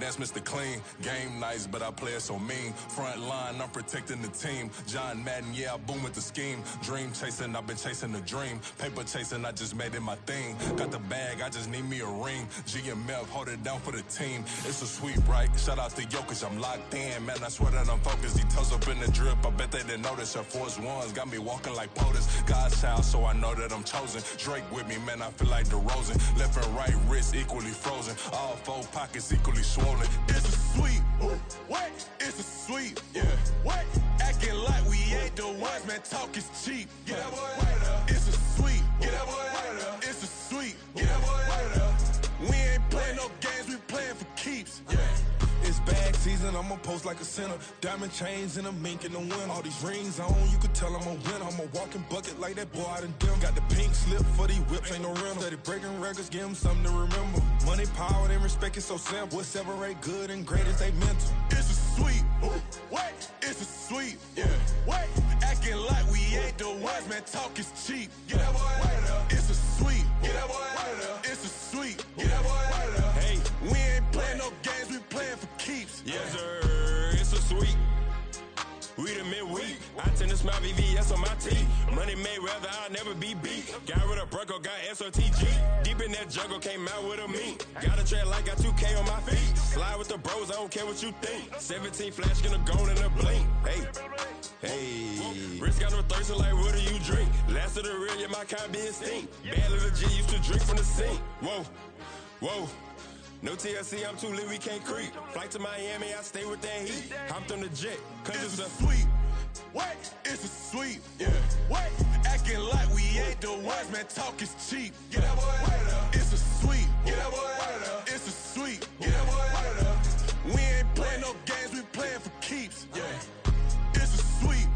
that's Mr. Clean. Game nice, but I play it so mean. Front line, I'm protecting the team. John Madden, yeah, I boom with the scheme. Dream chasing, I've been chasing the dream. Paper chasing, I just made it my thing. Got the bag, I just need me a ring. GMF, hold it down for the team. It's a sweep, right? Shout out to Jokic, I'm locked in. Man, I swear that I'm focused. He toes up in the drip, I bet they didn't notice. Air Force Ones got me walking like POTUS. God's child, so I know that I'm chosen. Drake with me, man, I feel like DeRozan. Left and right wrist equally frozen. All four pockets equally swollen. It's a sweep. What? It's a sweep. Yeah. What? Acting like we ain't the ones, man. Talk is cheap. Get that boy out of there. It's a sweep. Get that boy out of there. It's a sweep. Get that boy out of there. We ain't playing no games, we playing for keeps. Yeah. It's bag season, I'ma post like a sinner. Diamond chains and a mink in the wind. All these rings on, you could tell I'm a winner. I'm a walking bucket like that boy out in dim. Got the pink slip for these whips, ain't no rental. Steady breaking records, give them something to remember. Money, power, and respect is so simple. What separate good and great is they mental. It's a sweep. What? It's a sweep. Yeah. What? Acting like we ain't the ones, man. Talk is cheap. Get that boy out of there. It's a sweep. Get that boy out of there. It's a sweep. Get that boy out of there. Hey, we ain't playing no games, we playing for keeps. Yes, sir. It's a sweep. We the midweek. I tend to smile VVS on my teeth. Money made rather I'll never be beat. Got rid of Bronco, got SOTG. Deep in that jungle, came out with a meat. Got a track like got 2K on my feet. Slide with the bros, I don't care what you think. 17 flash gonna go in a blink. Hey. Wrist got no thirst, like what do you drink? Last of the real, yeah, my kind be extinct. Bad little G used to drink from the sink. Whoa. No TLC, I'm too lit, we can't creep. Flight to Miami, I stay with that heat. Hopped on the jet, cause it's a sweep. What? It's a sweep. Yeah. What? Acting like we ain't the ones, man. Talk is cheap. Get that boy out of there. It's a sweep. Get that boy out of there. It's a sweep. Get that boy out of there. We ain't playing no games, we playing for keeps. Yeah. It's a sweep.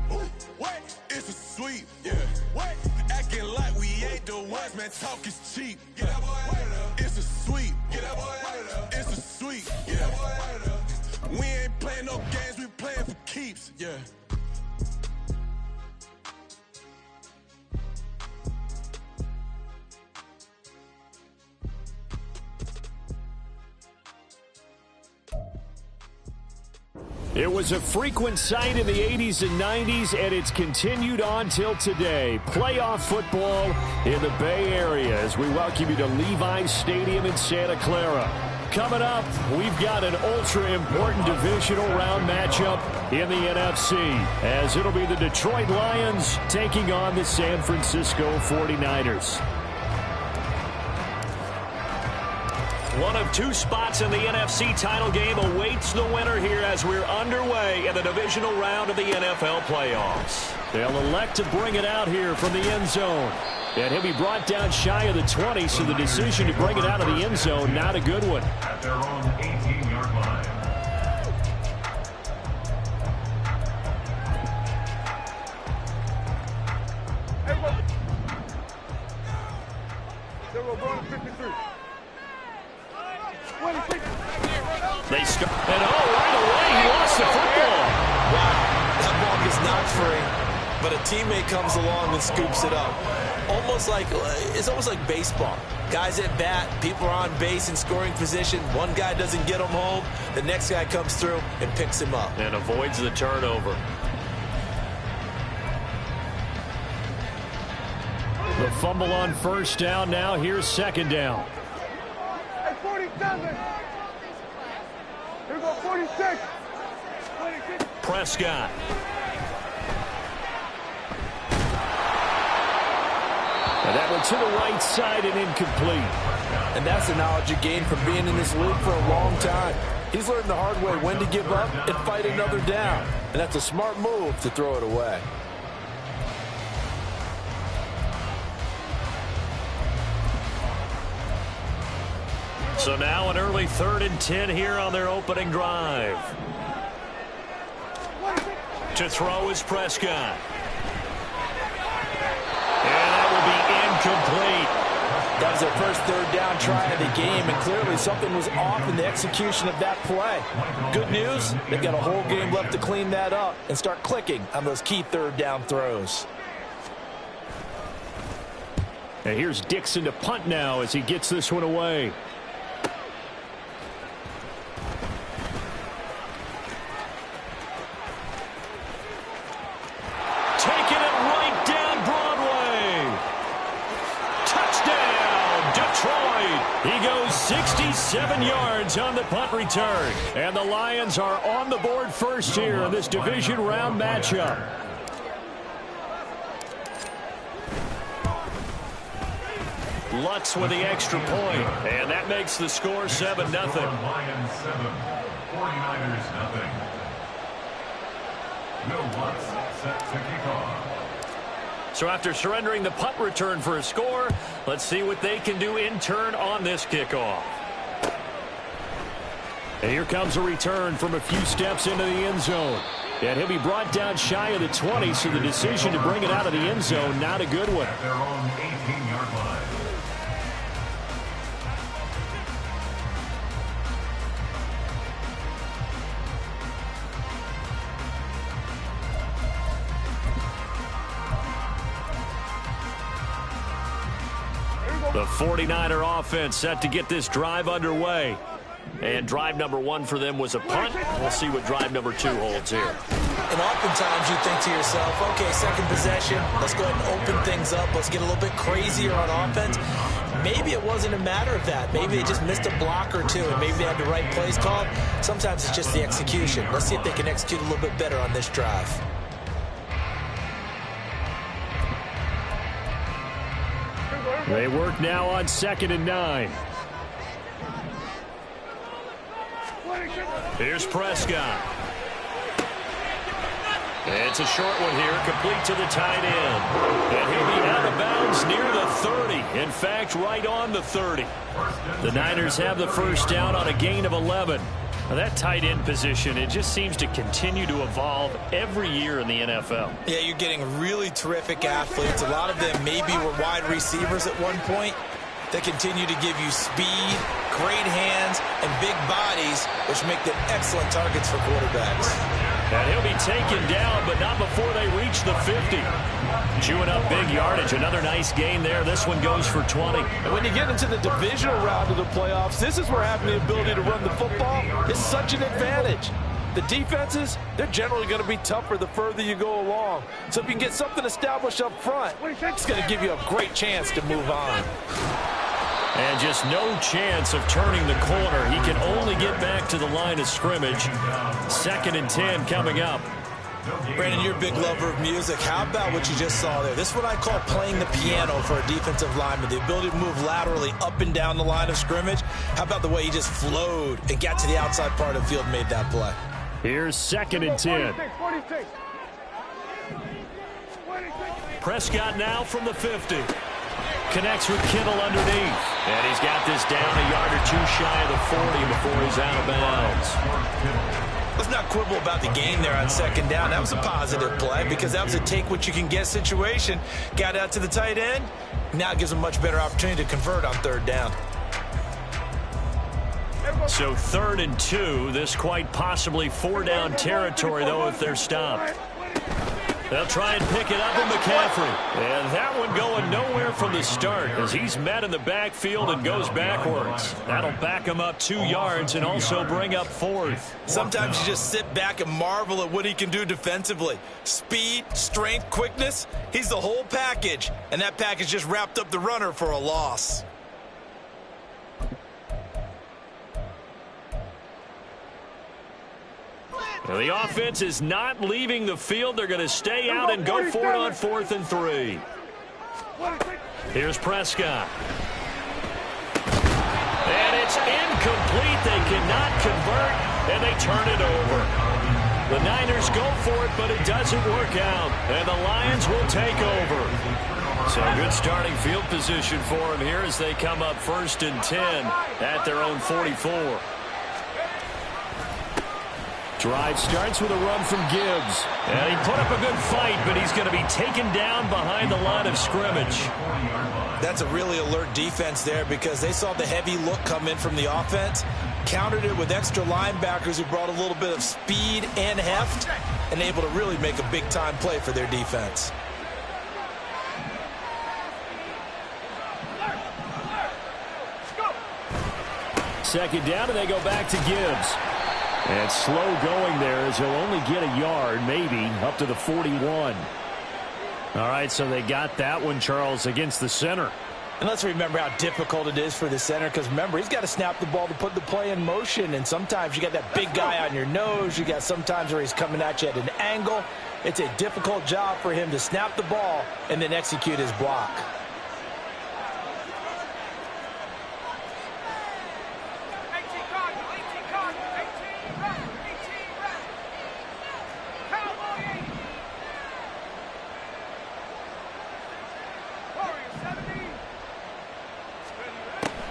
What? It's a sweep. Yeah. What? Acting like we ain't the ones, man. Talk is cheap. Get that boy out of there. It's a sweep. Get that boy out of there. It's a sweep. Get that boy out of there. We ain't playing no games, we playing for keeps. Yeah. It was a frequent sight in the 80s and 90s, and it's continued on till today. Playoff football in the Bay Area as we welcome you to Levi's Stadium in Santa Clara. Coming up, we've got an ultra-important divisional round matchup in the NFC, as it'll be the Detroit Lions taking on the San Francisco 49ers. One of two spots in the NFC title game awaits the winner here as we're underway in the divisional round of the NFL playoffs. They'll elect to bring it out here from the end zone. And he'll be brought down shy of the 20, so the decision to bring it out of the end zone, not a good one. At their own 18-yard line. They start, and right away, he lost the football. Wow, that ball gets knocked free, but a teammate comes along and scoops it up. It's almost like baseball. Guys at bat, people are on base in scoring position. One guy doesn't get him home, the next guy comes through and picks him up. And avoids the turnover. The fumble on first down now. Here's second down. Hey, 47. Here we go, 46. 26. Prescott. And that one to the right side and incomplete. And that's the knowledge you gain from being in this league for a long time. He's learned the hard way when to give up and fight another down. And that's a smart move to throw it away. So now an early 3rd and 10 here on their opening drive. To throw is Prescott. And that will be incomplete. That was their first third down try of the game, and clearly something was off in the execution of that play. Good news, they've got a whole game left to clean that up and start clicking on those key third down throws. And here's Dixon to punt now as he gets this one away. 67 yards on the punt return. And the Lions are on the board first here in this division round matchup. Lutz with the extra point, and that makes the score 7-0. Lions 7, 49ers 0. Will Lutz set to kick off. So after surrendering the punt return for a score, let's see what they can do in turn on this kickoff. And here comes a return from a few steps into the end zone. And he'll be brought down shy of the 20, so the decision to bring it out of the end zone, not a good one. At their own 18-yard line. The 49er offense set to get this drive underway. And drive number 1 for them was a punt. We'll see what drive number 2 holds here. And oftentimes you think to yourself, okay, second possession, let's go ahead and open things up. Let's get a little bit crazier on offense. Maybe it wasn't a matter of that. Maybe they just missed a block or two, and maybe they had the right plays called. Sometimes it's just the execution. Let's see if they can execute a little bit better on this drive. They work now on 2nd and 9. Here's Prescott. It's a short one here, complete to the tight end. And he'll be out of bounds near the 30. In fact, right on the 30. The Niners have the first down on a gain of 11. Now that tight end position, it just seems to continue to evolve every year in the NFL. Yeah, you're getting really terrific athletes. A lot of them maybe were wide receivers at one point. They continue to give you speed, great hands, and big bodies, which make them excellent targets for quarterbacks. And he'll be taken down, but not before they reach the 50. Chewing up big yardage. Another nice gain there. This one goes for 20. And when you get into the divisional round of the playoffs, this is where having the ability to run the football is such an advantage. The defenses, they're generally going to be tougher the further you go along. So if you can get something established up front, it's going to give you a great chance to move on. And just no chance of turning the corner. He can only get back to the line of scrimmage. 2nd and 10 coming up. Brandon, you're a big lover of music. How about what you just saw there? This is what I call playing the piano for a defensive lineman. The ability to move laterally up and down the line of scrimmage. How about the way he just flowed and got to the outside part of the field and made that play? Here's 2nd and 10. 46. Prescott now from the 50. Connects with Kittle underneath. And he's got this down a yard or 2 shy of the 40 before he's out of bounds. Let's not quibble about the gain there on 2nd down. That was a positive play because that was a take-what-you-can-get situation. Got out to the tight end. Now it gives him a much better opportunity to convert on 3rd down. So 3rd and 2. This quite possibly 4-down territory, though, if they're stopped. They'll try and pick it up with McCaffrey. And that one going nowhere from the start as he's met in the backfield and goes backwards. That'll back him up 2 yards and also bring up 4th. Sometimes you just sit back and marvel at what he can do defensively. Speed, strength, quickness, he's the whole package. And that package just wrapped up the runner for a loss. Well, the offense is not leaving the field. They're going to stay out and go for it on 4th and 3. Here's Prescott. And it's incomplete. They cannot convert, and they turn it over. The Niners go for it, but it doesn't work out, and the Lions will take over. So good starting field position for them here as they come up 1st and 10 at their own 44. Drive starts with a run from Gibbs. And he put up a good fight, but he's going to be taken down behind the line of scrimmage. That's a really alert defense there because they saw the heavy look come in from the offense, countered it with extra linebackers who brought a little bit of speed and heft, and able to really make a big-time play for their defense. Second down, and they go back to Gibbs. And slow going there as he'll only get a yard, maybe, up to the 41. All right, so they got that one, Charles, against the center. And let's remember how difficult it is for the center, because remember, he's got to snap the ball to put the play in motion, and sometimes you got that big guy on your nose. You got sometimes where he's coming at you at an angle. It's a difficult job for him to snap the ball and then execute his block.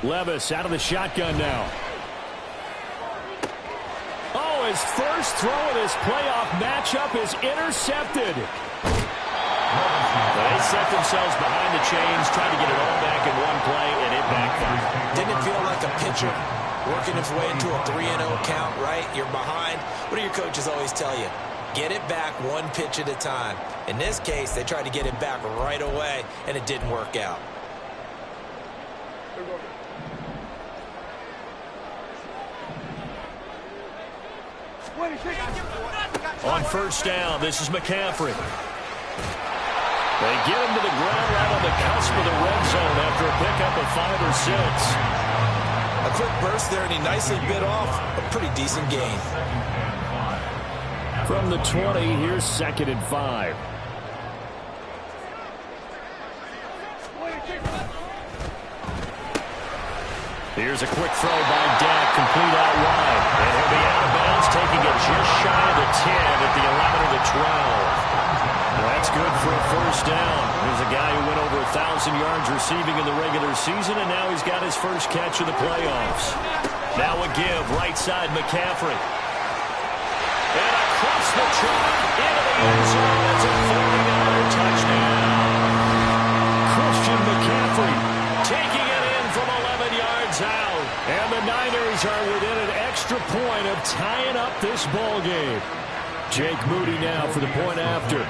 Levis out of the shotgun now. Oh, his first throw of this playoff matchup is intercepted. They set themselves behind the chains, trying to get it all back in one play, and it backfired. Didn't it feel like a pitcher working his way into a 3-0 count, right? You're behind. What do your coaches always tell you? Get it back one pitch at a time. In this case, they tried to get it back right away, and it didn't work out. On first down, this is McCaffrey. They get him to the ground right on the cusp of the red zone after a pickup of 5 or 6. A quick burst there, and he nicely bit off a pretty decent gain. From the 20, here's 2nd and 5. Here's a quick throw by Dak, complete out wide. And he'll be out of bounds, taking it just shy of the 10 at the 11 or the 12. That's good for a first down. Here's a guy who went over 1,000 yards receiving in the regular season, and now he's got his first catch of the playoffs. Now a give, right side McCaffrey. And across the track, into the end zone. That's a 40-yard touchdown. Christian McCaffrey taking it in from 11 yards out. And the Niners are within an extra point of tying up this ball game. Jake Moody now for the point after.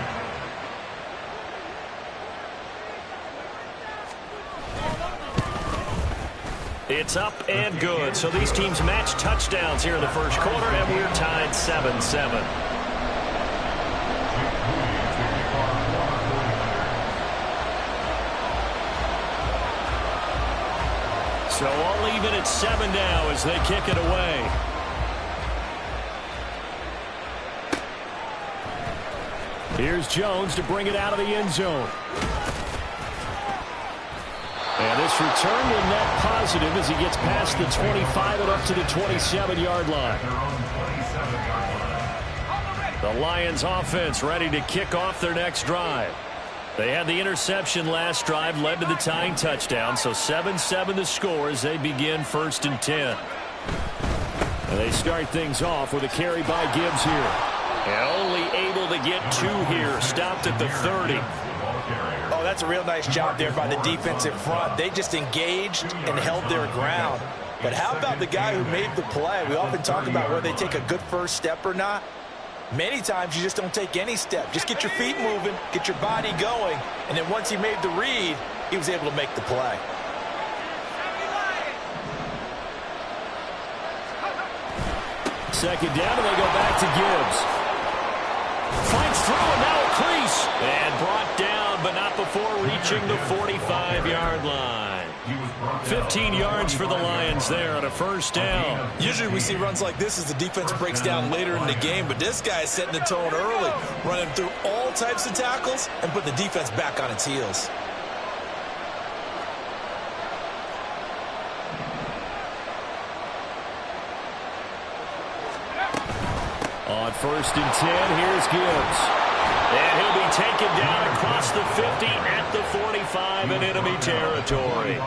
It's up and good. So these teams match touchdowns here in the first quarter, and we're tied 7-7. So all even at 7 now as they kick it away. Here's Jones to bring it out of the end zone. And this return will net positive as he gets past the 25 and up to the 27-yard line. The Lions offense ready to kick off their next drive. They had the interception last drive, led to the tying touchdown, so 7-7 the score as they begin 1st and 10. And they start things off with a carry by Gibbs here. And only able to get 2 here, stopped at the 30. Oh, that's a real nice job there by the defensive front. They just engaged and held their ground. But how about the guy who made the play? We often talk about whether they take a good first step or not. Many times you just don't take any step. Just get your feet moving, get your body going, and then once he made the read, he was able to make the play. Second down, and they go back to Gibbs. Finds through, and now a crease. And brought down, but not before reaching the 45-yard line. 15 yards for the Lions there on a first down. Usually we see runs like this as the defense breaks down later in the game, but this guy is setting the tone early, running through all types of tackles and put the defense back on its heels. On 1st and 10, here's Gibbs. And he'll be taken down across the 50 at the 45 in enemy territory.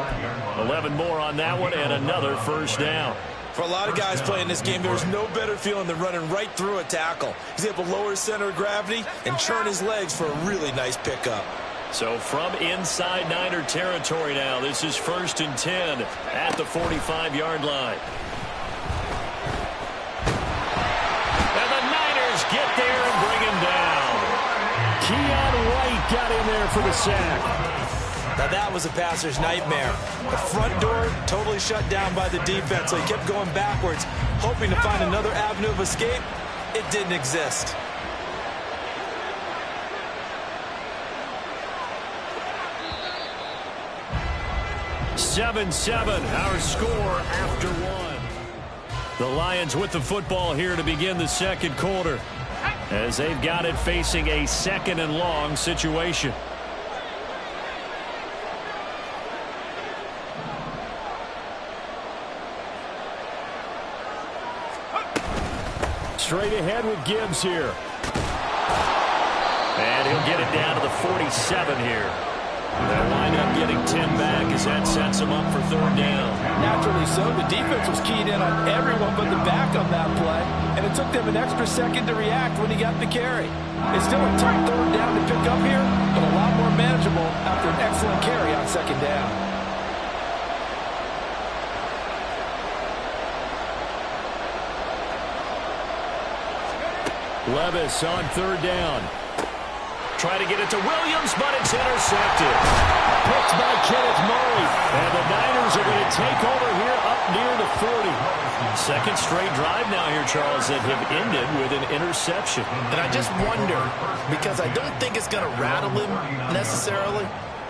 11 more on that one and another first down. For a lot of guys playing this game, there's no better feeling than running right through a tackle. He's able to lower his center of gravity and churn his legs for a really nice pickup. So from inside Niner territory now, this is 1st and 10 at the 45-yard line. Get there and bring him down. Keon White got in there for the sack. Now that was a passer's nightmare. The front door totally shut down by the defense, so he kept going backwards, hoping to find another avenue of escape. It didn't exist. 7-7, our score after one. The Lions with the football here to begin the second quarter, as they've got it facing a 2nd and long situation. Straight ahead with Gibbs here. And he'll get it down to the 47 here. They'll wind up getting 10 back as that sets them up for 3rd down. Naturally so. The defense was keyed in on everyone but the back on that play, and it took them an extra second to react when he got the carry. It's still a tough 3rd down to pick up here, but a lot more manageable after an excellent carry on 2nd down. Levis on 3rd down. Try to get it to Williams, but it's intercepted. Picked by Kenneth Murray. And the Niners are going to take over here up near the 40. 2nd straight drive now here, Charles, that have ended with an interception. And I just wonder, because I don't think it's going to rattle him necessarily,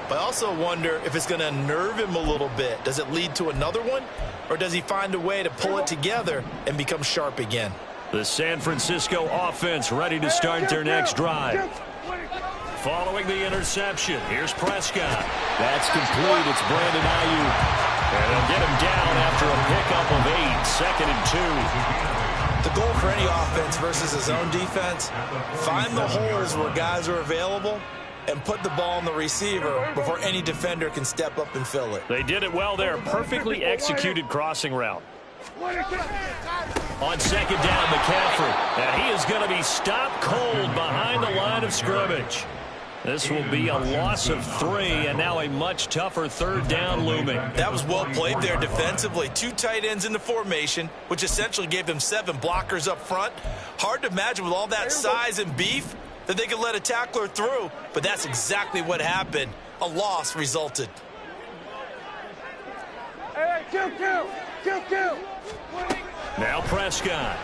but I also wonder if it's going to unnerve him a little bit. Does it lead to another one? Or does he find a way to pull it together and become sharp again? The San Francisco offense ready to start their next drive. Following the interception, here's Prescott. That's complete. It's Brandon Ayuk. And they'll get him down after a pickup of 8, 2nd and 2. The goal for any offense versus his own defense, find the holes where guys are available and put the ball on the receiver before any defender can step up and fill it. They did it well there. Perfectly executed crossing route. On 2nd down, McCaffrey. And he is going to be stopped cold behind the line of scrimmage. This will be a loss of 3, and now a much tougher 3rd down looming. That was well played there defensively. 2 tight ends in the formation, which essentially gave them 7 blockers up front. Hard to imagine with all that size and beef that they could let a tackler through, but that's exactly what happened. A loss resulted. Hey, kill. Now Prescott.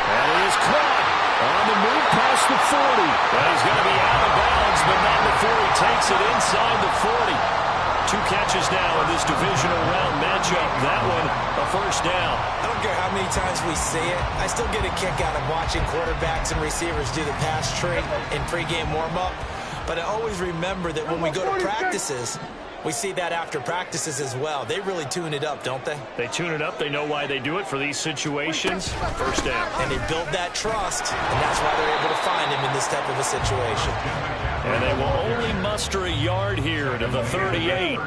And he is caught on the move past the 40. And he's going to be out of bounds, but not before he takes it inside the 40. 2 catches now in this divisional round matchup. That one, a 1st down. I don't care how many times we see it. I still get a kick out of watching quarterbacks and receivers do the pass tree in pregame warm-up. But I always remember that when we go to practices, we see that after practices as well. They really tune it up, don't they? They tune it up. They know why they do it for these situations. 1st down. And they build that trust, and that's why they're able to find him in this type of a situation. And they will only muster a yard here to the 38.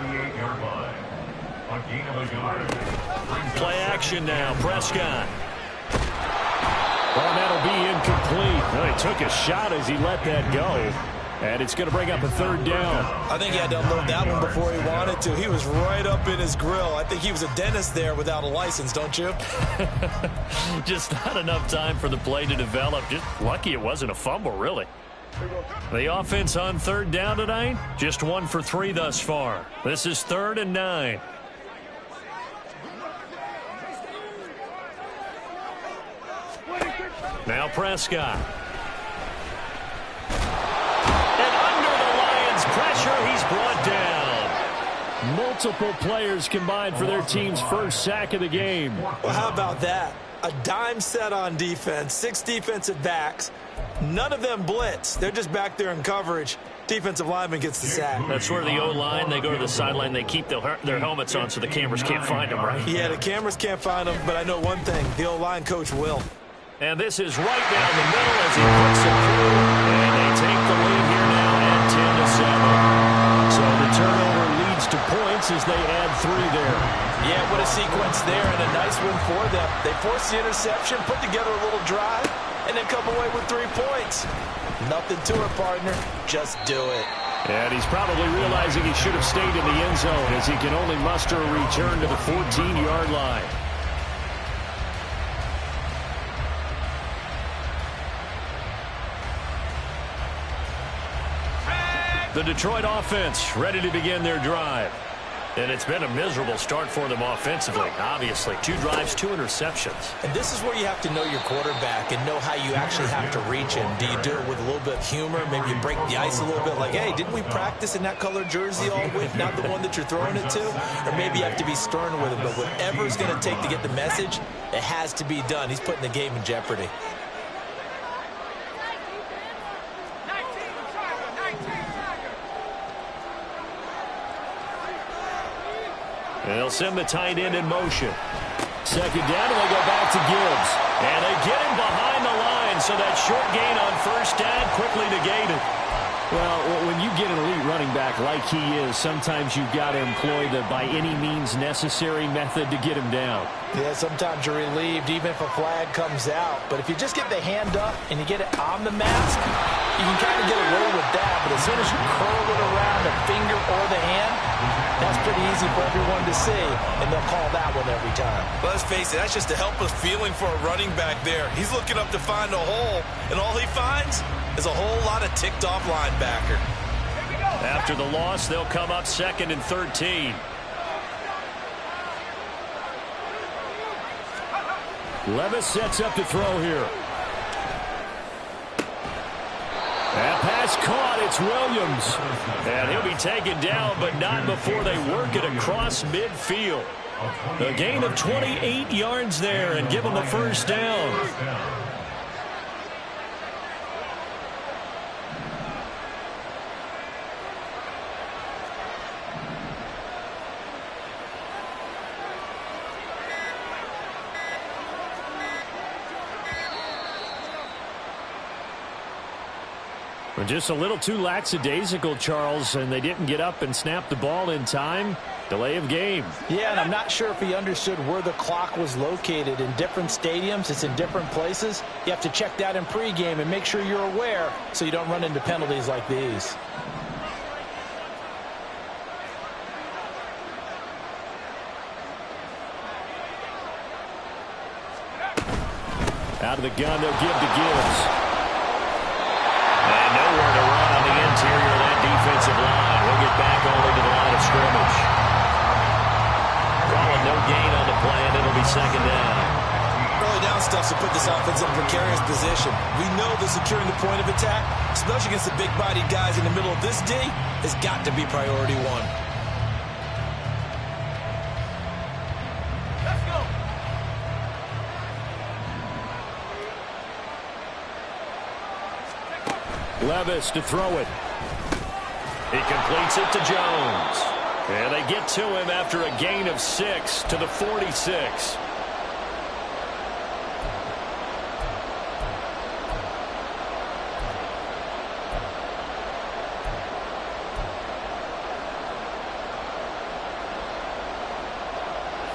Play action now. Prescott. Well, that'll be incomplete. Well, he took a shot as he let that go. And it's going to bring up a 3rd down. I think he had to unload that one before he wanted to. He was right up in his grill. I think he was a dentist there without a license, don't you? Just not enough time for the play to develop. Just lucky it wasn't a fumble, really. The offense on 3rd down tonight, just 1 for 3 thus far. This is 3rd and 9. Now Prescott. Pressure, he's brought down. Multiple players combined for their team's 1st sack of the game. Well, how about that? A dime set on defense, 6 defensive backs. None of them blitz. They're just back there in coverage. Defensive lineman gets the sack. That's where the O-line, they go to the sideline, they keep their helmets on so the cameras can't find them, right? Yeah, the cameras can't find them, but I know one thing. The O-line coach will. And this is right down the middle as he puts it through. And they take the lead here now at 10-7. So the turnover leads to points as they add 3 there. Yeah, what a sequence there and a nice win for them. They forced the interception, put together a little drive, and then come away with 3 points. Nothing to it, partner. Just do it. And he's probably realizing he should have stayed in the end zone as he can only muster a return to the 14-yard line. The Detroit offense ready to begin their drive. And it's been a miserable start for them offensively, obviously. 2 drives, 2 interceptions. And this is where you have to know your quarterback and know how you actually have to reach him. Do you do it with a little bit of humor? Maybe you break the ice a little bit like, hey, didn't we practice in that color jersey all week, not the one that you're throwing it to? Or maybe you have to be stern with him. But whatever it's going to take to get the message, it has to be done. He's putting the game in jeopardy. They'll send the tight end in motion. Second down, and they go back to Gibbs. And they get him behind the line, so that short gain on first down quickly negated. Well, when you get an elite running back like he is, sometimes you've got to employ the by any means necessary method to get him down. Yeah, sometimes you're relieved even if a flag comes out. But if you just get the hand up and you get it on the mask, you can kind of get away with that. But as soon as you curl it around the finger or the hand, that's pretty easy for everyone to see, and they'll call that one every time. Well, let's face it, that's just a helpless feeling for a running back there. He's looking up to find a hole, and all he finds is a whole lot of ticked-off linebacker. After the loss, they'll come up 2nd and 13. Levis sets up to throw here. That pass caught. It's Williams. And he'll be taken down, but not before they work it across midfield. A gain of 28 yards there and give them the first down. Just a little too lackadaisical, Charles, and they didn't get up and snap the ball in time. Delay of game. Yeah, and I'm not sure if he understood where the clock was located. In different stadiums, it's in different places. You have to check that in pregame and make sure you're aware so you don't run into penalties like these. Out of the gun, they'll give to Gibbs. And nowhere to run on the interior of that defensive line. He'll get back only to the line of scrimmage. Calling no gain on the play, and it'll be 2nd down. Early down stuff to put this offense in a precarious position. We know that securing the point of attack, especially against the big-bodied guys in the middle of this D, has got to be priority 1. Levis to throw it. He completes it to Jones. And they get to him after a gain of 6 to the 46.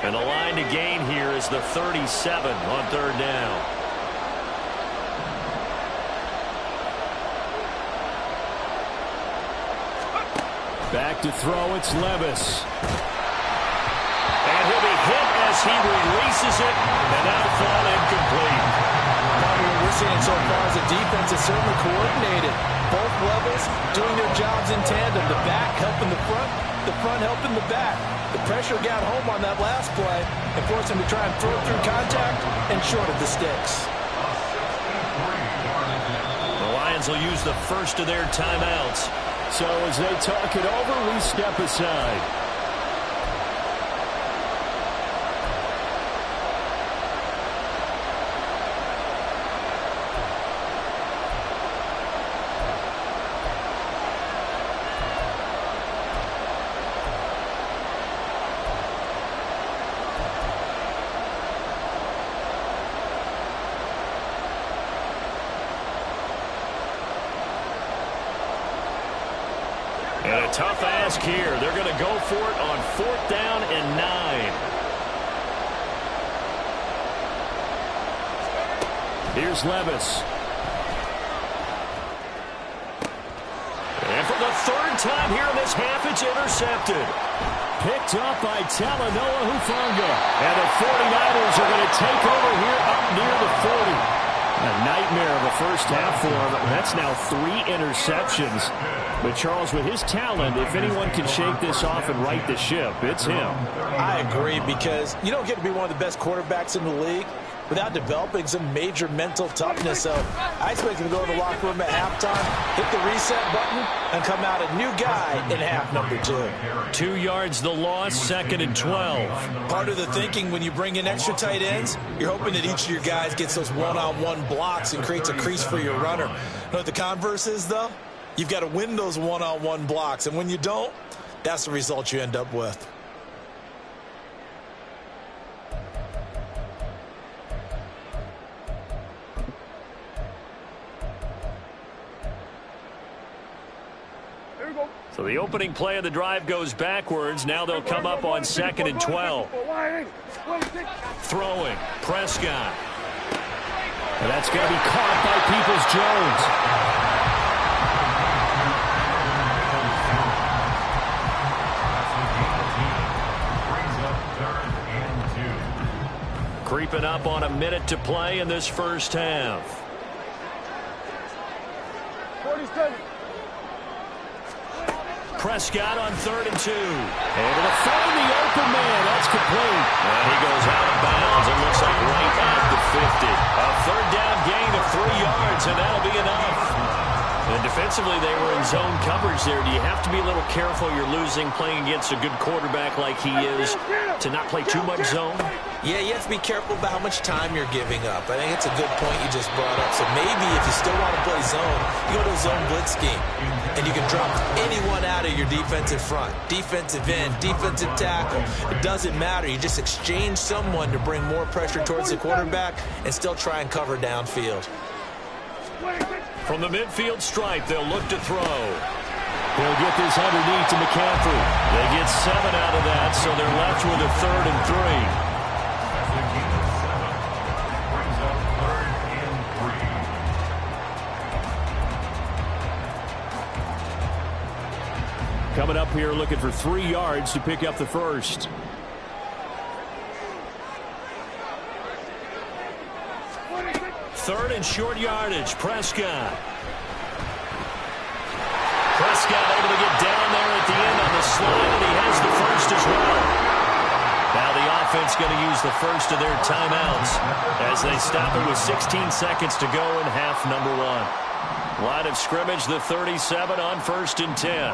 And the line to gain here is the 37 on 3rd down. Back to throw, it's Levis. And he'll be hit as he releases it, and that'll fall incomplete. What we're seeing so far is the defense is certainly coordinated. Both levels doing their jobs in tandem. The back helping the front helping the back. The pressure got home on that last play and forced him to try and throw through contact and shorted the sticks. The Lions will use the first of their timeouts. So as they talk it over, we step aside. And a tough ask here. They're going to go for it on 4th down and 9. Here's Levis. And for the 3rd time here in this half, it's intercepted. Picked up by Talanoa Hufanga. And the 49ers are going to take over here up near the 40. A nightmare of a first half for him. That's now 3 interceptions. But Charles, with his talent, if anyone can shake this off and right the ship, it's him. I agree, because you don't get to be one of the best quarterbacks in the league without developing some major mental toughness. So I expect him to go in the locker room at halftime, hit the reset button, and come out a new guy in half number 2. 2 yards the loss, 2nd and 12. Part of the thinking when you bring in extra tight ends, you're hoping that each of your guys gets those one-on-one blocks and creates a crease for your runner. You know what the converse is, though? You've got to win those one-on-one blocks, and when you don't, that's the result you end up with. So the opening play of the drive goes backwards. Now they'll come up on 2nd and 12. Throwing. Prescott. And that's going to be caught by Peoples-Jones. Creeping up on a minute to play in this first half. 47. Prescott on 3rd and 2. Able to find the open man. That's complete. And he goes out of bounds. It looks like right at the 50. A 3rd down gain of 3 yards, and that'll be enough. And defensively, they were in zone coverage there. Do you have to be a little careful? You're losing playing against a good quarterback like he is to not play too much zone? Yeah, you have to be careful about how much time you're giving up. I think it's a good point you just brought up. So maybe if you still want to play zone, you go to a zone blitz scheme. And you can drop anyone out of your defensive front. Defensive end, defensive tackle. It doesn't matter. You just exchange someone to bring more pressure towards the quarterback and still try and cover downfield. From the midfield stripe, they'll look to throw. They'll get this underneath to McCaffrey. They get 7 out of that, so they're left with a 3rd and 3. Coming up here looking for 3 yards to pick up the first. Third and short yardage. Prescott. Prescott able to get down there at the end on the slide, and he has the first as well. Now the offense going to use the first of their timeouts as they stop it with 16 seconds to go in half number 1. Line of scrimmage, the 37 on 1st and 10.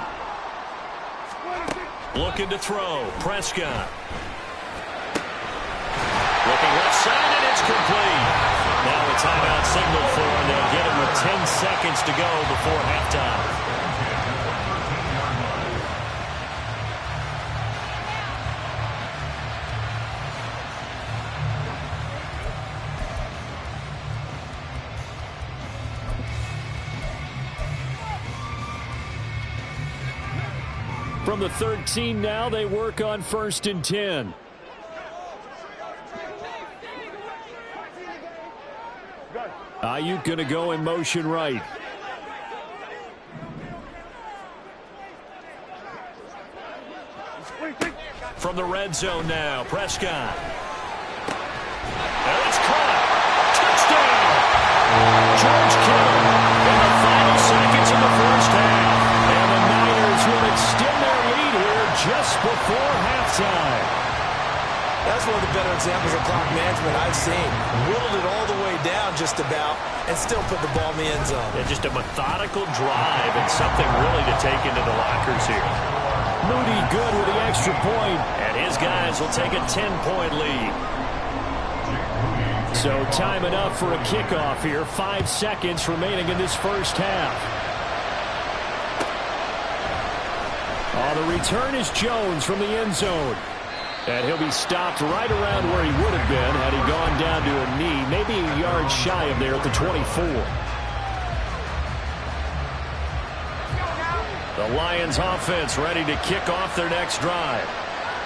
Looking to throw. Prescott. Looking left side, and it's complete. Now a timeout signal for him. They'll get him with 10 seconds to go before halftime. From the 13 now, they work on 1st and 10. Ayuk going to go in motion right. From the red zone now, Prescott. And it's caught. Touchdown! George Kittle in the final seconds of the first half. And the Niners will extend their lead here just before halftime. That's one of the better examples of clock management I've seen. Whittled it all the way down just about and still put the ball in the end zone. Yeah, just a methodical drive and something really to take into the lockers here. Moody good with the extra point, and his guys will take a 10-point lead. So time enough for a kickoff here. 5 seconds remaining in this first half. The return is Jones from the end zone. And he'll be stopped right around where he would have been had he gone down to a knee, maybe a yard shy of there at the 24. The Lions offense ready to kick off their next drive.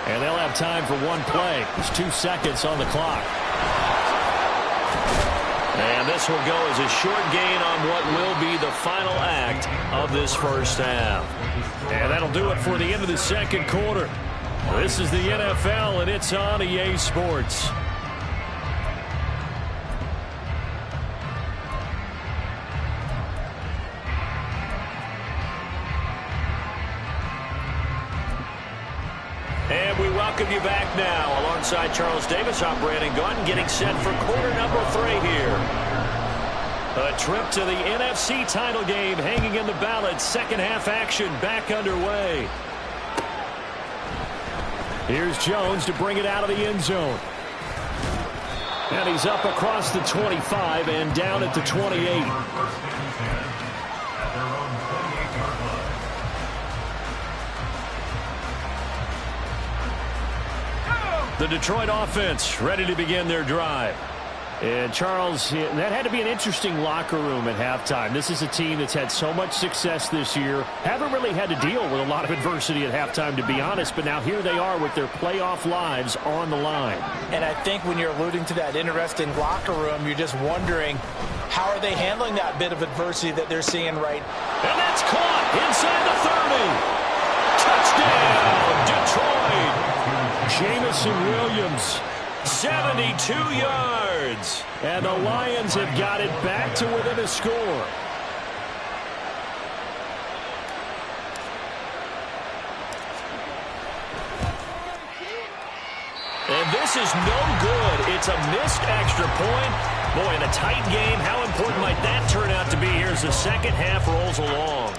And they'll have time for one play. There's 2 seconds on the clock. And this will go as a short gain on what will be the final act of this first half. And that'll do it for the end of the second quarter. This is the NFL, and it's on EA Sports. welcome you back now. Alongside Charles Davis, I'm Brandon Gaudin, getting set for quarter number 3 here. A trip to the NFC title game hanging in the balance. Second half action back underway. Here's Jones to bring it out of the end zone. And he's up across the 25 and down at the 28. The Detroit offense ready to begin their drive. And Charles, that had to be an interesting locker room at halftime. This is a team that's had so much success this year. Haven't really had to deal with a lot of adversity at halftime, to be honest. But now here they are with their playoff lives on the line. And I think when you're alluding to that interesting locker room, you're just wondering, how are they handling that bit of adversity that they're seeing right? And that's caught inside the 30. Touchdown, Detroit. Jameson Williams. 72 yards. And the Lions have got it back to within a score. And this is no good. It's a missed extra point. Boy, in a tight game, how important might that turn out to be here as the second half rolls along?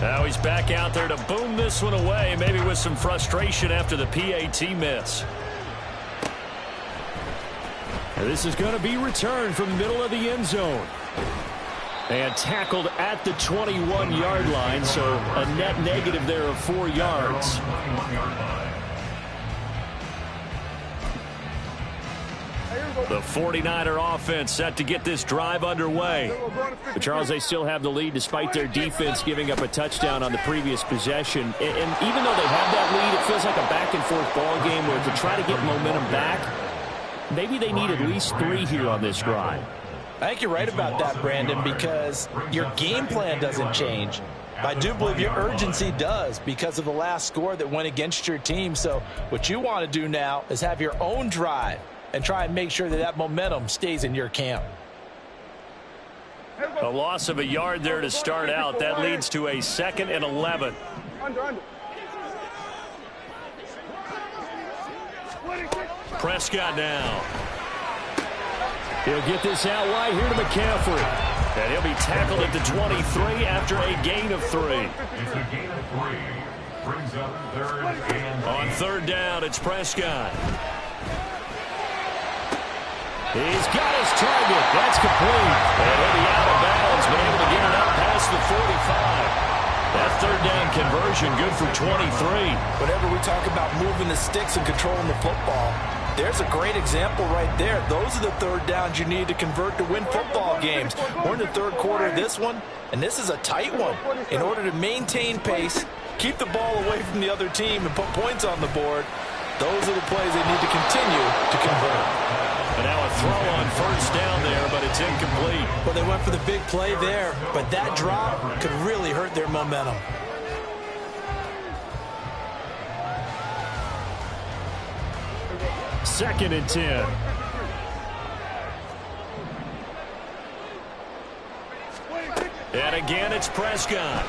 Now he's back out there to boom this one away, maybe with some frustration after the PAT miss. This is going to be returned from the middle of the end zone. And tackled at the 21-yard line, so a net negative there of 4 yards. The 49er offense set to get this drive underway. But Charles, they still have the lead despite their defense giving up a touchdown on the previous possession. And even though they have that lead, it feels like a back-and-forth ball game where to try to get momentum back, maybe they need at least 3 here on this drive. I think you're right about that, Brandon, because your game plan doesn't change. I do believe your urgency does because of the last score that went against your team. So what you want to do now is have your own drive and try and make sure that that momentum stays in your camp. A loss of a yard there to start out. That leads to a 2nd and 11. Prescott now. He'll get this out wide here to McCaffrey. And he'll be tackled at the 23 after a gain of 3. It's a gain of 3. Brings up 3rd and 8. On 3rd down, it's Prescott. He's got his target. That's complete. And he'll be out of bounds, but able to get it up past the 45. That 3rd down conversion good for 23. Whenever we talk about moving the sticks and controlling the football, there's a great example right there. Those are the 3rd downs you need to convert to win football games. We're in the 3rd quarter of this one, and this is a tight one. In order to maintain pace, keep the ball away from the other team, and put points on the board, those are the plays they need to continue to convert. And now a throw on 1st down there, but it's incomplete. Well, they went for the big play there, but that drop could really hurt their momentum. Second and 10. And again, it's Prescott.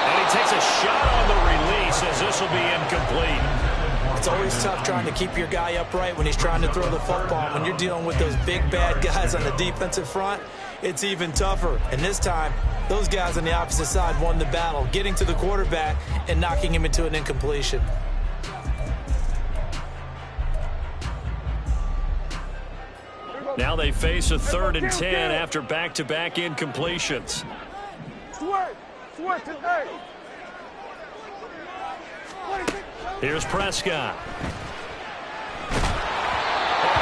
And he takes a shot on the release as this will be incomplete. It's always tough trying to keep your guy upright when he's trying to throw the football. When you're dealing with those big, bad guys on the defensive front, it's even tougher. And this time, those guys on the opposite side won the battle, getting to the quarterback and knocking him into an incompletion. Now they face a 3rd and 10 after back-to-back incompletions. Here's Prescott.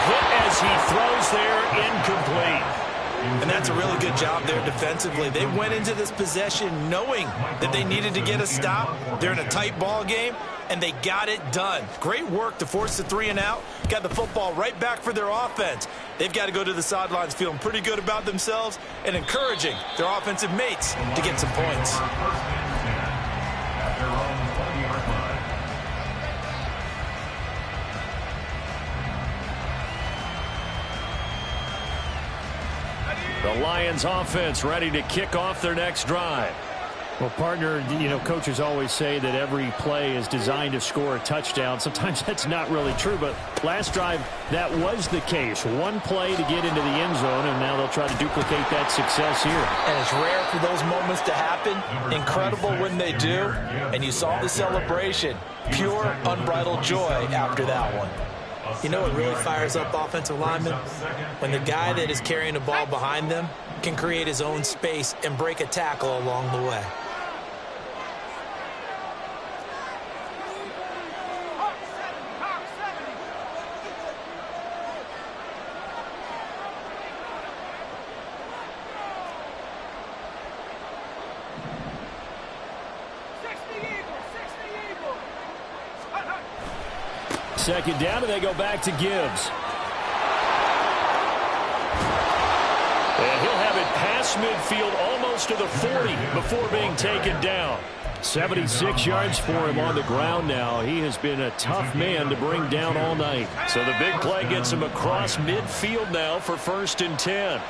Hit as he throws there, incomplete. And that's a really good job there defensively. They went into this possession knowing that they needed to get a stop. They're in a tight ball game, and they got it done. Great work to force the 3 and out. Got the football right back for their offense. They've got to go to the sidelines feeling pretty good about themselves and encouraging their offensive mates to get some points. The Lions offense ready to kick off their next drive. Well, partner, coaches always say that every play is designed to score a touchdown. Sometimes that's not really true, but last drive, that was the case. One play to get into the end zone, and now they'll try to duplicate that success here. And it's rare for those moments to happen. Incredible when they do. And you saw the celebration. Pure, unbridled joy after that one. You know what really fires up offensive linemen? When the guy that is carrying the ball behind them can create his own space and break a tackle along the way. Second down, and they go back to Gibbs. And he'll have it past midfield almost to the 40 before being taken down. 76 yards for him on the ground now. He has been a tough man to bring down all night. So the big play gets him across midfield now for 1st and 10.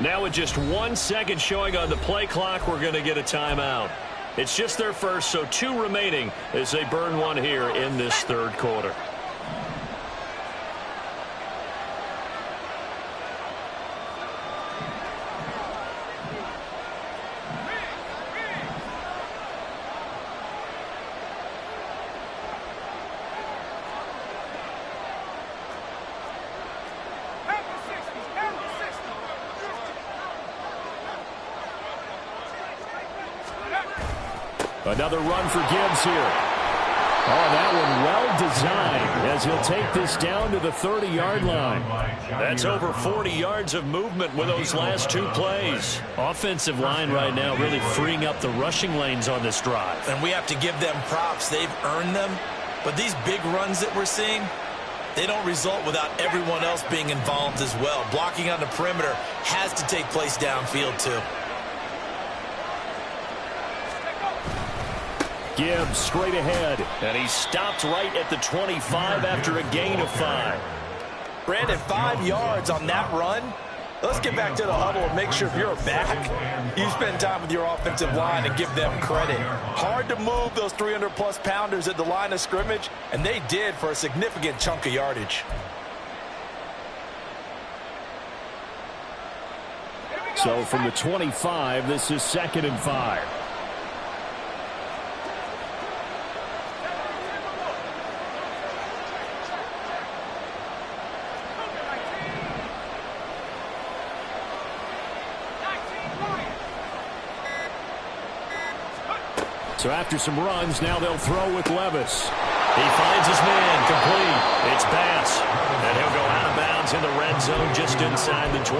Now with just 1 second showing on the play clock, we're going to get a timeout. It's just their first, so 2 remaining as they burn one here in this third quarter. Another run for Gibbs here. Oh, that one well designed as he'll take this down to the 30-yard line. That's over 40 yards of movement with those last 2 plays. Offensive line right now really freeing up the rushing lanes on this drive. And we have to give them props. They've earned them. But these big runs that we're seeing, they don't result without everyone else being involved as well. Blocking on the perimeter has to take place downfield too. Gibbs straight ahead, and he stopped right at the 25 after a gain of 5. Brandon, 5 yards on that run. Let's get back to the huddle and make sure if you're a back, you spend time with your offensive line and give them credit. Hard to move those 300-plus pounders at the line of scrimmage, and they did for a significant chunk of yardage. So from the 25, this is 2nd and 5. So after some runs, now they'll throw with Levis. He finds his man, complete. It's Bass. And he'll go out of bounds in the red zone just inside the 20.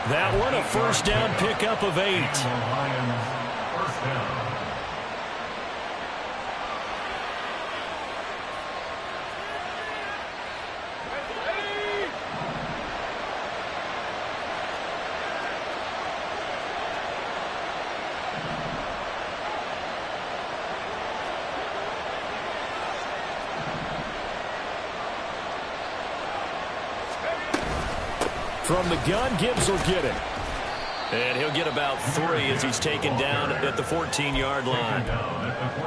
That one a first down pickup of 8. First down. From the gun, Gibbs will get it. And he'll get about 3 as he's taken down at the 14-yard line.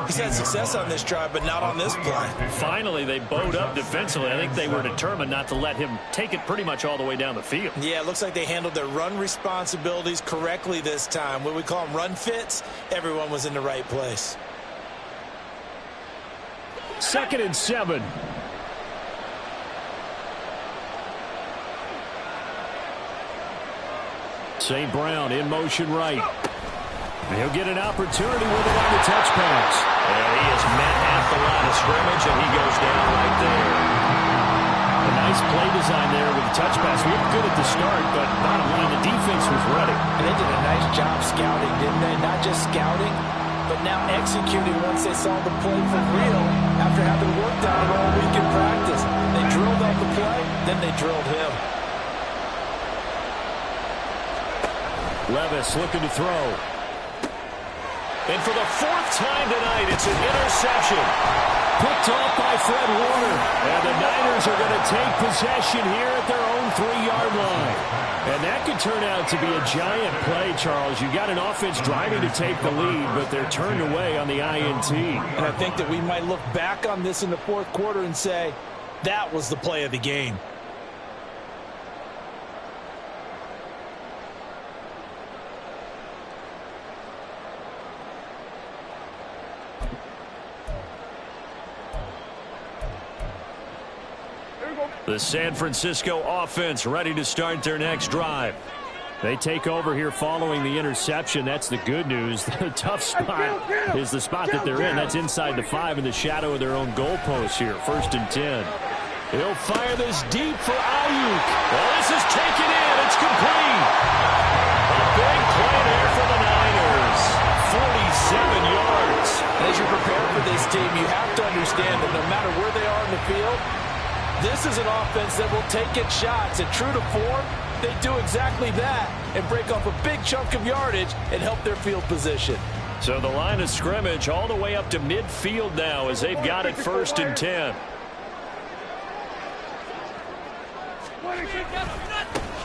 He's had success on this drive, but not on this play. Finally, they bowed up defensively. I think they were determined not to let him take it pretty much all the way down the field. Yeah, it looks like they handled their run responsibilities correctly this time. When we call them run fits, everyone was in the right place. 2nd and 7. St. Brown in motion right. He'll get an opportunity with it on the touch pass. And he has met at the line of scrimmage, and he goes down right there. A nice play design there with the touch pass. We looked good at the start, but bottom line, the defense was ready. And they did a nice job scouting, didn't they? Not just scouting, but now executing once they saw the play for real after having worked on it all week in practice. They drilled out the play, then they drilled him. Levis looking to throw. And for the fourth time tonight, it's an interception. Picked off by Fred Warner. And the Niners are going to take possession here at their own 3-yard line. And that could turn out to be a giant play, Charles. You got an offense driving to take the lead, but they're turned away on the INT. And I think that we might look back on this in the fourth quarter and say, that was the play of the game. The San Francisco offense ready to start their next drive. They take over here following the interception. That's the good news. The tough spot is the spot that they're in. That's inside the 5 in the shadow of their own goalpost here. 1st and 10. He'll fire this deep for Ayuk. Well, this is taken in. It's complete. A big play there for the Niners. 47 yards. And as you prepare for this team, you have to understand that no matter where they are in the field, this is an offense that will take its shots, and true to form, they do exactly that and break off a big chunk of yardage and help their field position. So the line of scrimmage all the way up to midfield now as they've got it 1st and 10.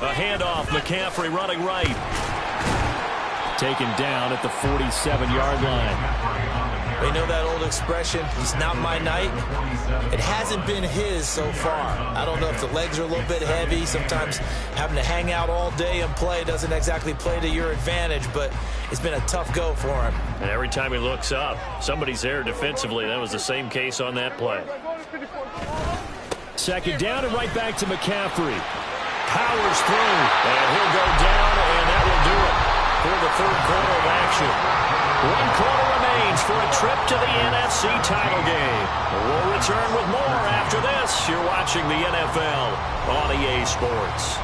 A handoff, McCaffrey running right. Taken down at the 47-yard line. We know that old expression, it's not my night. It hasn't been his so far. I don't know if the legs are a little bit heavy. Sometimes having to hang out all day and play doesn't exactly play to your advantage, but it's been a tough go for him. And every time he looks up, somebody's there defensively. That was the same case on that play. 2nd down and right back to McCaffrey. Powers through, and he'll go down, and that will do it for the 3rd quarter of action. 1 quarter remains for a trip to the NFC title game. We'll return with more after this. You're watching the NFL on EA Sports.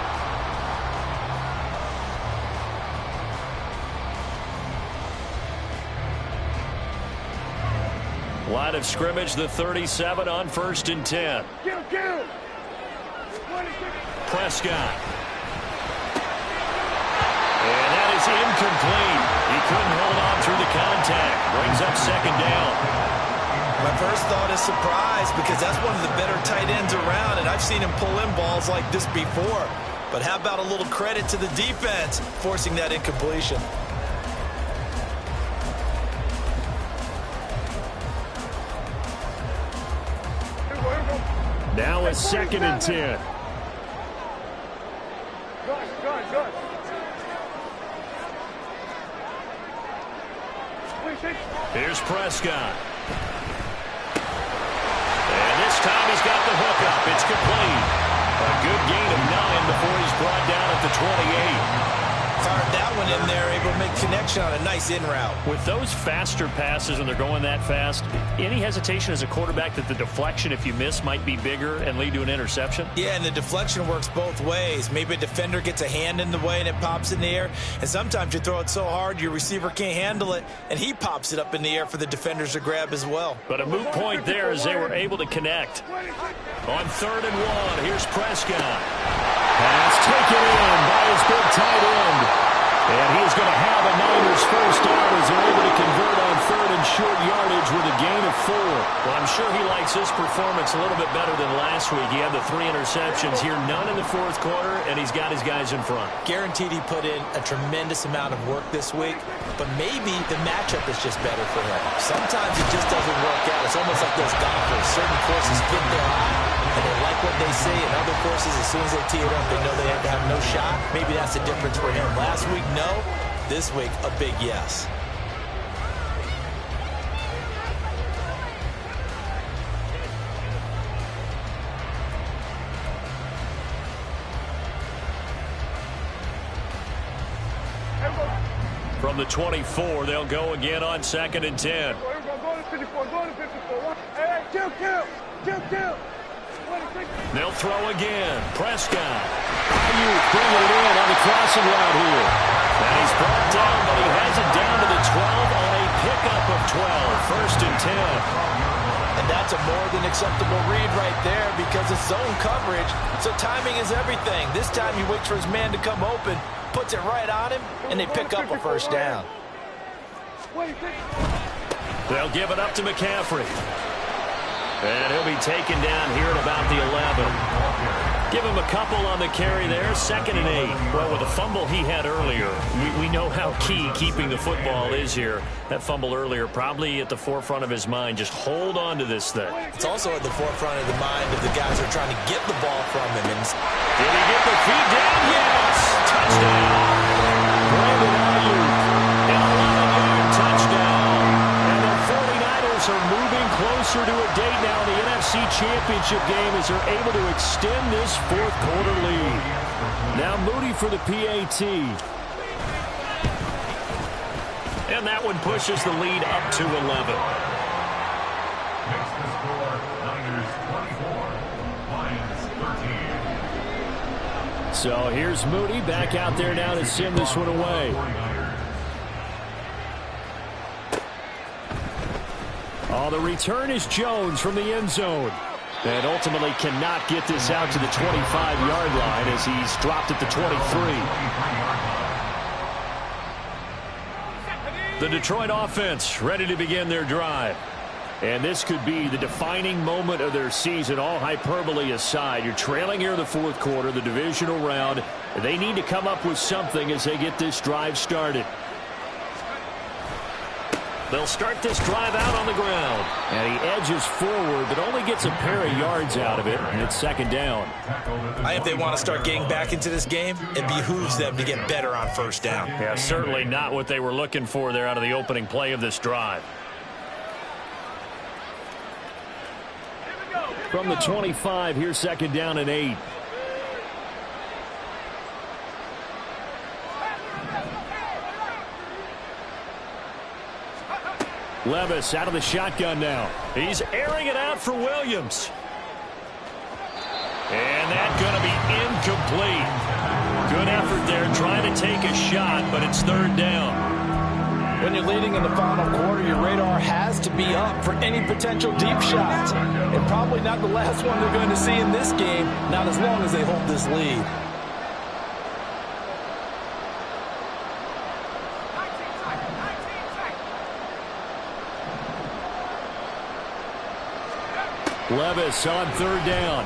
Line of scrimmage, the 37 on 1st and 10. Prescott. And that is incomplete. He couldn't hold on through the contact. Brings up 2nd down. My first thought is surprise, because that's one of the better tight ends around, and I've seen him pull in balls like this before. But how about a little credit to the defense forcing that incompletion? Now it's 2nd and 10. Good. Here's Prescott. And this time he's got the hook up. It's complete. A good gain of 9 before he's brought down at the 28. Fired that one in there, able to make connection on a nice in route. With those faster passes when they're going that fast, any hesitation as a quarterback that the deflection, if you miss, might be bigger and lead to an interception? Yeah, and the deflection works both ways. Maybe a defender gets a hand in the way and it pops in the air, and sometimes you throw it so hard your receiver can't handle it, and he pops it up in the air for the defenders to grab as well. But a moot point there as they were able to connect. On 3rd and 1, here's Prescott. Pass taken in by his big tight end. And he's going to have a Niners 1st down as they're able to convert on 3rd and short yardage with a gain of 4. Well, I'm sure he likes his performance a little bit better than last week. He had the 3 interceptions here, none in the 4th quarter, and he's got his guys in front. Guaranteed he put in a tremendous amount of work this week, but maybe the matchup is just better for him. Sometimes it just doesn't work out. It's almost like those golfers. Certain courses fit their eye, and they like what they see, and other courses, as soon as they tee it up, they know they have to have no shot. Maybe that's the difference for him. Last week, no. This week, a big yes. From the 24, they'll go again on 2nd and 10. They'll throw again. Prescott. Ayuk bringing it in on the crossing route here. And he's brought down, but he has it down to the 12 on a pickup of 12. 1st and 10. And that's a more than acceptable read right there because it's zone coverage. So timing is everything. This time he waits for his man to come open, puts it right on him, and they pick up a 1st down. They'll give it up to McCaffrey. And he'll be taken down here at about the 11. Give him a couple on the carry there, 2nd and 8. Well, with the fumble he had earlier, we know how key keeping the football is here. That fumble earlier probably at the forefront of his mind. Just hold on to this thing. It's also at the forefront of the mind of the guys who are trying to get the ball from him. And did he get the feet down? Yes! Touchdown! Brandon Ayuk, an 11-yard touchdown. And the 49ers are moving closer to a date now in the NFC Championship game as they're able to extend this fourth-quarter lead. Now Moody for the PAT. And that one pushes the lead up to 11. Makes the score Niners 24, Lions 13. So here's Moody back out there now to send this one away. Oh, the return is Jones from the end zone. And ultimately cannot get this out to the 25-yard line as he's dropped at the 23. The Detroit offense ready to begin their drive. And this could be the defining moment of their season, all hyperbole aside. You're trailing here in the fourth quarter, the divisional round. They need to come up with something as they get this drive started. They'll start this drive out on the ground. And he edges forward, but only gets a pair of yards out of it, and it's 2nd down. If they want to start getting back into this game, it behooves them to get better on 1st down. Yeah, certainly not what they were looking for there out of the opening play of this drive. From the 25, here's 2nd down and 8. Levis out of the shotgun now. He's airing it out for Williams. And that's going to be incomplete. Good effort there trying to take a shot, but it's 3rd down. When you're leading in the final quarter, your radar has to be up for any potential deep shots. And probably not the last one they're going to see in this game, not as long as they hold this lead. Levis on 3rd down.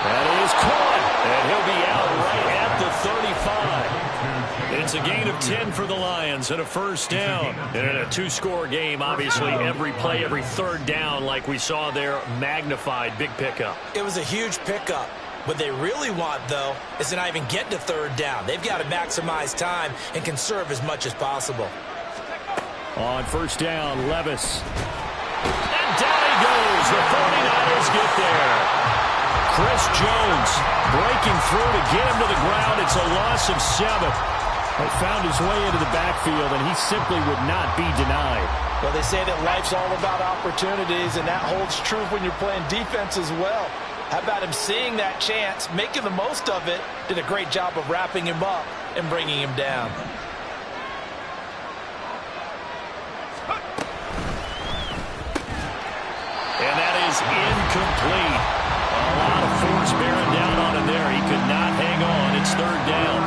That is caught, and he'll be out right at the 35. It's a gain of 10 for the Lions and a 1st down. And in a 2-score game, obviously every play, every 3rd down, like we saw there, magnified. Big pickup. It was a huge pickup. What they really want, though, is to not even get to 3rd down. They've got to maximize time and conserve as much as possible. On 1st down, Levis. And down he goes. The 49ers get there. Chris Jones breaking through to get him to the ground. It's a loss of 7. He found his way into the backfield, and he simply would not be denied. Well, they say that life's all about opportunities, and that holds true when you're playing defense as well. How about him seeing that chance, making the most of it, did a great job of wrapping him up and bringing him down. And that is incomplete. A lot of force bearing down on him there. He could not hang on. It's 3rd down.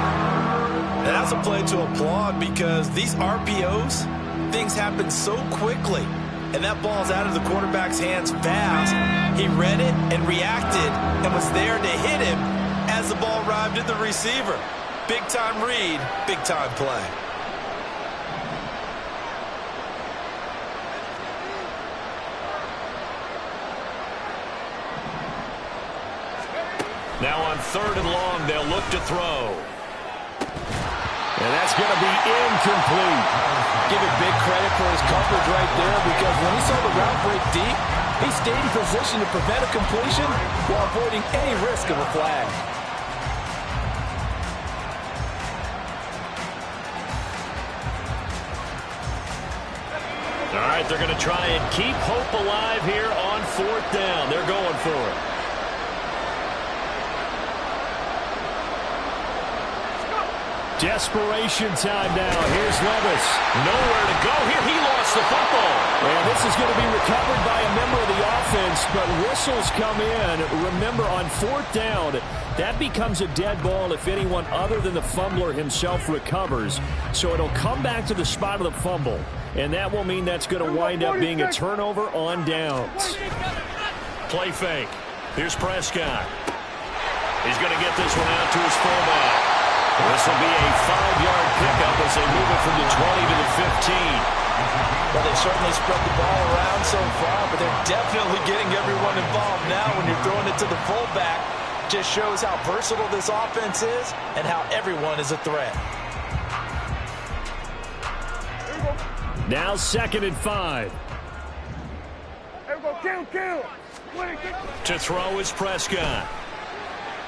And that's a play to applaud because these RPOs, things happen so quickly. And that ball's out of the quarterback's hands fast. He read it and reacted and was there to hit him as the ball arrived at the receiver. Big-time read, big-time play. Now on 3rd and long, they'll look to throw. And that's going to be incomplete. Give it big credit for his coverage right there because when he saw the route break deep, he stayed in position to prevent a completion while avoiding any risk of a flag. All right, they're going to try and keep hope alive here on 4th down. They're going for it. Desperation time now. Here's Levis. Nowhere to go here. He lost the football. And this is going to be recovered by a member of the offense points, but whistles come in. Remember, on 4th down, that becomes a dead ball if anyone other than the fumbler himself recovers. So it'll come back to the spot of the fumble, and that will mean that's going to wind up being a turnover on downs. Play fake. Here's Prescott. He's going to get this one out to his fullback. This will be a 5-yard pickup as they move it from the 20 to the 15. Well, they certainly spread the ball around so far, but they're definitely getting everyone involved now when you're throwing it to the fullback. Just shows how versatile this offense is and how everyone is a threat. Now 2nd and 5. Kill. To throw is Prescott.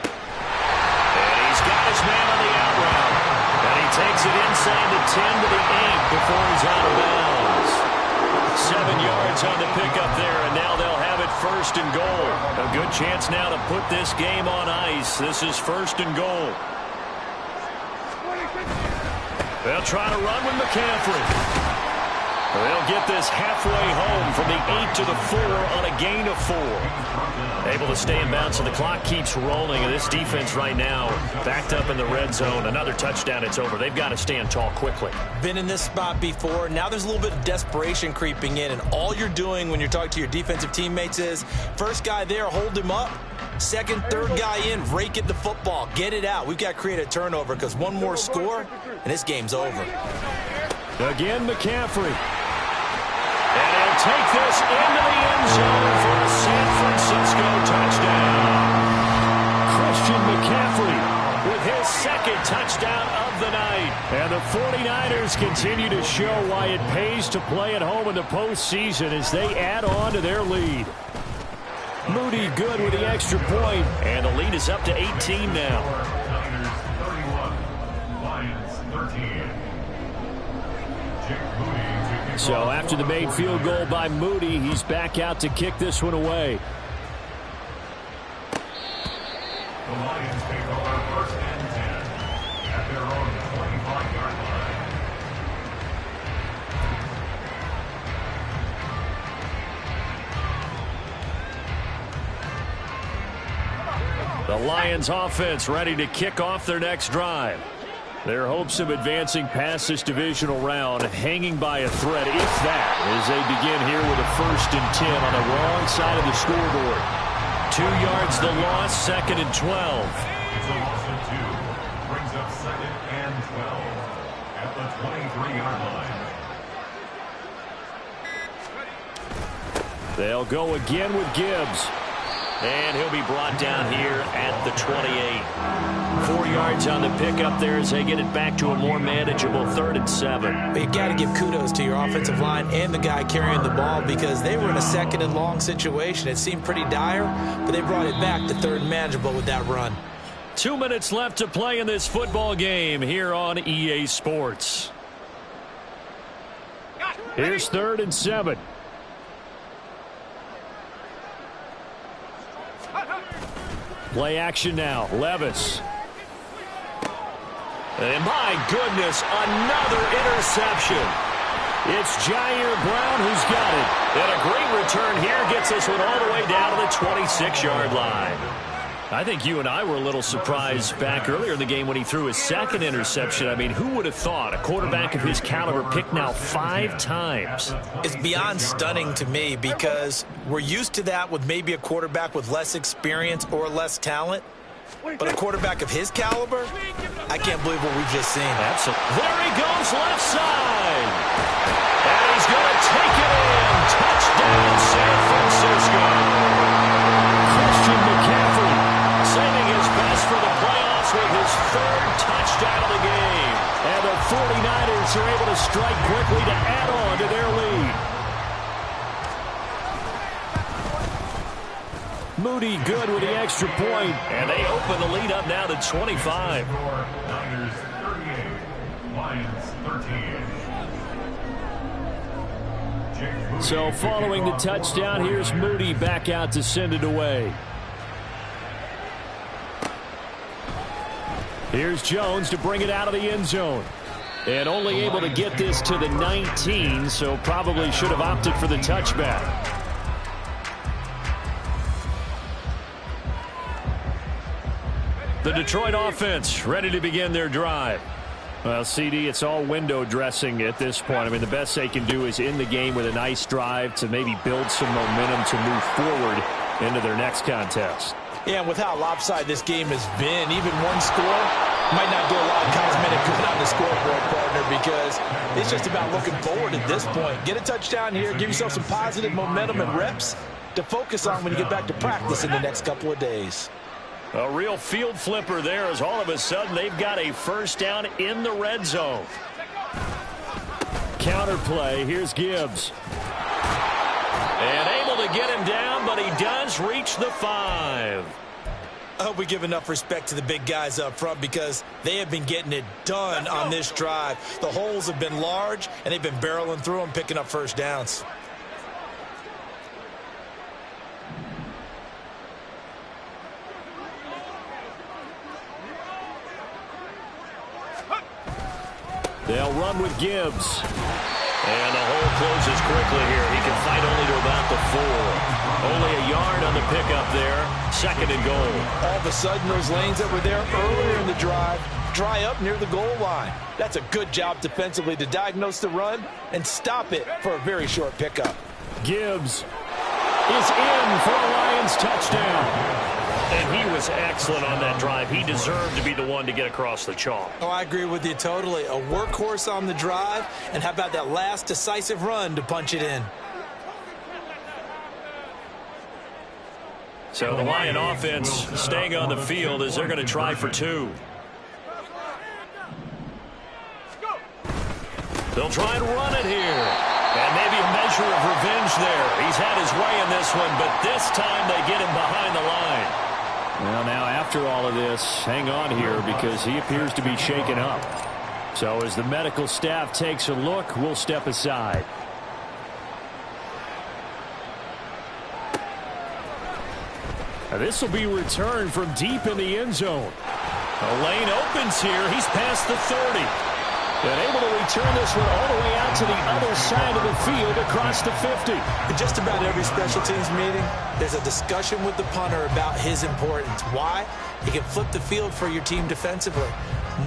And he's got his man on the out route. And he takes it inside the 10 to the 8 before he's out of bounds. 7 yards on the pickup there, and now they'll have it 1st and goal. A good chance now to put this game on ice. This is 1st and goal. They'll try to run with McCaffrey. They'll get this halfway home from the 8 to the 4 on a gain of 4. Able to stay in bounds, so the clock keeps rolling. And this defense right now backed up in the red zone. Another touchdown, it's over. They've got to stand tall quickly. Been in this spot before. Now there's a little bit of desperation creeping in. And all you're doing when you're talking to your defensive teammates is, first guy there, hold him up. Second, third guy in, rake at the football. Get it out. We've got to create a turnover because one more score, and this game's over. Again, McCaffrey. And he'll take this into the end zone for a San Francisco touchdown. Christian McCaffrey with his 2nd touchdown of the night. And the 49ers continue to show why it pays to play at home in the postseason as they add on to their lead. Moody good with the extra point, and the lead is up to 18 now. Niners 31, Lions 13. Jake Moody. So after the made field goal by Moody, he's back out to kick this one away. The Lions take over 1st and 10 at their own 25-yard line. The Lions offense ready to kick off their next drive. Their hopes of advancing past this divisional round hanging by a thread, if that, as they begin here with a 1st and 10 on the wrong side of the scoreboard. 2 yards the loss, 2nd and 12. It's a loss of 2. Brings up 2nd and 12 at the 23-yard line. They'll go again with Gibbs. And he'll be brought down here at the 28. 4 yards on the pickup there as they get it back to a more manageable 3rd and 7. But you got to give kudos to your offensive line and the guy carrying the ball because they were in a 2nd and long situation. It seemed pretty dire, but they brought it back to 3rd and manageable with that run. 2 minutes left to play in this football game here on EA Sports. Here's 3rd and 7. Play action now. Levis. And my goodness, another interception. It's Jair Brown who's got it. And a great return here gets this one all the way down to the 26-yard line. I think you and I were a little surprised back earlier in the game when he threw his 2nd interception. I mean, who would have thought a quarterback of his caliber picked now 5 times? It's beyond stunning to me because we're used to that with maybe a quarterback with less experience or less talent. But a quarterback of his caliber, I can't believe what we've just seen. Absolutely. There he goes, left side. And he's going to take it in. Touchdown, San Francisco. Christian McCaffrey saving his best for the playoffs with his 3rd touchdown of the game. And the 49ers are able to strike quickly to add on to their lead. Moody good with the extra point. And they open the lead up now to 25. Niners 38, Lions 13. So following the touchdown, here's Moody back out to send it away. Here's Jones to bring it out of the end zone. And only able to get this to the 19, so probably should have opted for the touchback. The Detroit offense ready to begin their drive. Well, CD, it's all window dressing at this point. I mean, the best they can do is in the game with a nice drive to maybe build some momentum to move forward into their next contest. Yeah, and with how lopsided this game has been, even one score might not do a lot of cosmetic good on the scoreboard, partner, because it's just about looking forward at this point. Get a touchdown here, give yourself some positive momentum and reps to focus on when you get back to practice in the next couple of days. A real field flipper there as all of a sudden they've got a first down in the red zone. Counter play. Here's Gibbs. And able to get him down, but he does reach the 5. I hope we give enough respect to the big guys up front because they have been getting it done on this drive. The holes have been large, and they've been barreling through them, picking up first downs. They'll run with Gibbs. And the hole closes quickly here. He can fight only to about the 4. Only a yard on the pickup there. 2nd and goal. All of a sudden, those lanes that were there earlier in the drive dry up near the goal line. That's a good job defensively to diagnose the run and stop it for a very short pickup. Gibbs is in for a Lions touchdown. And he was excellent on that drive. He deserved to be the one to get across the chalk. Oh, I agree with you totally. A workhorse on the drive, and how about that last decisive run to punch it in? So the Lion offense staying on the field as they're going to try for 2. They'll try and run it here. And maybe a measure of revenge there. He's had his way in this one, but this time they get him behind the line. Well, now after all of this, hang on here because he appears to be shaken up. So as the medical staff takes a look, we'll step aside. Now this will be returned from deep in the end zone. A lane opens here. He's past the 30. And able to return this one all the way out to the other side of the field across the 50. In just about every special teams meeting, there's a discussion with the punter about his importance. Why? He can flip the field for your team defensively,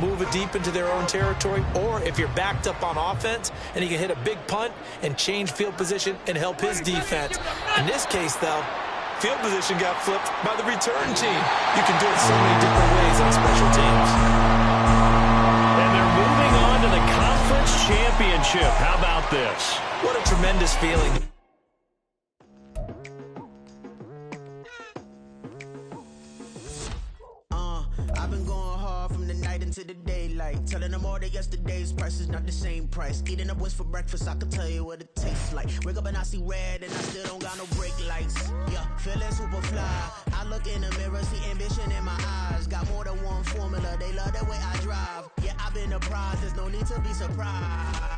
move it deep into their own territory, or if you're backed up on offense, and he can hit a big punt and change field position and help his defense. In this case, though, field position got flipped by the return team. You can do it so many different ways on special teams. To the conference championship. How about this? What a tremendous feeling. I've been going hard from the night into the daylight, telling them all that yesterday's price is not the same price. Eating up wings for breakfast, I can tell you what it tastes like. Wake up and I see red and I still don't got no brake lights. Yeah, feeling super fly. I look in the mirror, see ambition in my eyes. Got more than one formula, they love the way I drive. Yeah, I've been a prize, there's no need to be surprised.